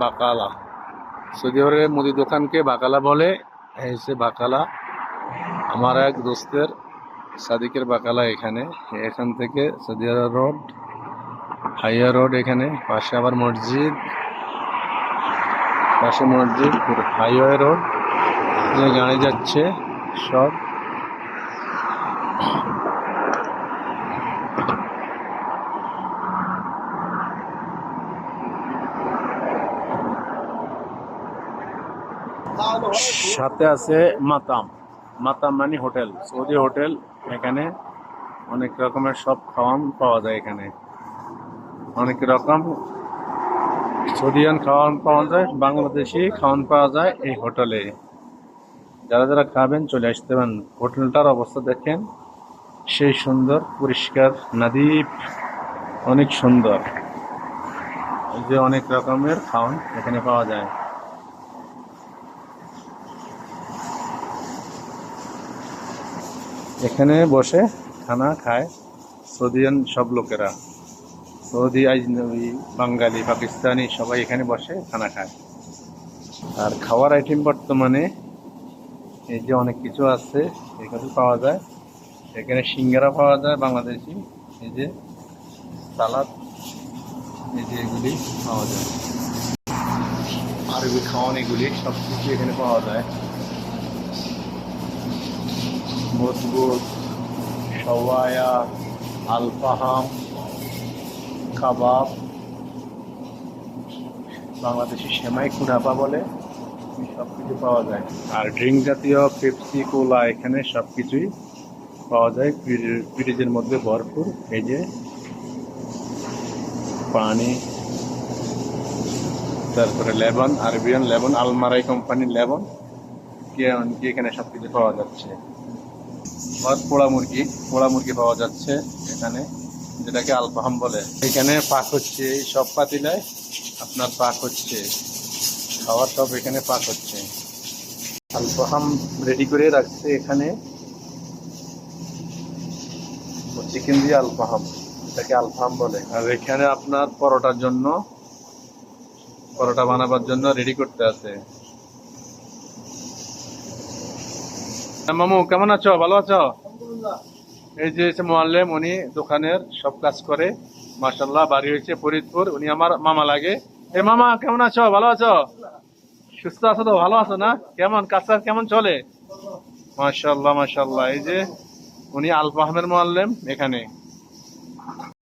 বাকালা, Saudi আরবের মুদি দোকানকে বাকালা বলে। এই হচ্ছে বাকালা, আমার এক দোস্তের সাদিকের বাকালা এখানে। এখান থেকে সৌদি আরব রোড, হাইয়া রোড, এখানে পাশে আবার মসজিদ, পাশে মসজিদ, হাইওয়ে রোড, গাড়ি যাচ্ছে সব। সাথে আছে মাতাম। মাতাম মানে হোটেল, সৌদি হোটেল। এখানে অনেক রকমের সব খাওয়ান পাওয়া যায়। এখানে অনেক রকম সৌদিয়ান খাওয়ান পাওয়া যায়, বাংলাদেশি খাওয়ান পাওয়া যায় এই হোটেলে। যারা যারা খাবেন চলে আসতে পারেন। হোটেলটার অবস্থা দেখেন, সেই সুন্দর, পরিষ্কার, নাদিপ, অনেক সুন্দর। এই যে অনেক রকমের খাওয়ান এখানে পাওয়া যায়। এখানে বসে খানা খায় সৌদিয়ান সব লোকেরা, সৌদি, আজনবী, বাঙালি, পাকিস্তানি, সবাই এখানে বসে খানা খায়। আর খাওয়ার আইটেম বর্তমানে এই যে অনেক কিছু আছে এখানে পাওয়া যায়। এখানে সিঙ্গারা পাওয়া যায় বাংলাদেশি, এই যে সালাদ, এই যে এগুলি পাওয়া যায়। আরবি খাওয়ান এগুলি সব কিছু এখানে পাওয়া যায়। মজবুত, সওয়ায়া, আলফাহাম, কাবাব, বাংলাদেশি সেমাই কুনাফা বলে, সব কিছু পাওয়া যায়। আর ড্রিঙ্ক জাতীয় পেপসি, কোলা এখানে সব কিছুই পাওয়া যায় ফ্রিজের মধ্যে ভরপুর। এই যে পানি, তারপরে লেবন, আরবিয়ান লেবন, আলমারাই কোম্পানির লেবন, এখানে সব কিছু পাওয়া যাচ্ছে। আর পোড়া মুরগি পাওয়া যাচ্ছে এখানে, যেটাকে আলফাহাম বলে। এখানে পাক হচ্ছে, এই সব পাতিলায় আপনার পাক হচ্ছে, খাওয়ার সব এখানে পাক হচ্ছে। আলফাহাম রেডি করে রাখছে এখানে, চিকেন দিয়ে আলফাহাম, এটাকে আলফাহাম বলে। আর এখানে আপনার পরোটা বানাবার জন্য রেডি করতে আছে। মামু কেমন আছো? ভালো আছো? এই যে মোয়াল্লেম, উনি দোকানের সব কাজ করে, মাশাআল্লাহ। বাড়ি হয়েছে ফরিদপুর, উনি আমার মামা লাগে। এ মামা কেমন আছো? ভালো আছো? সুস্থ আছো তো? ভালো আছো না? কেমন কাজ কেমন চলে? মাশাআল্লাহ মাশাআল্লাহ। এই যে উনি আলফাহামের মোয়াল্লেম এখানে।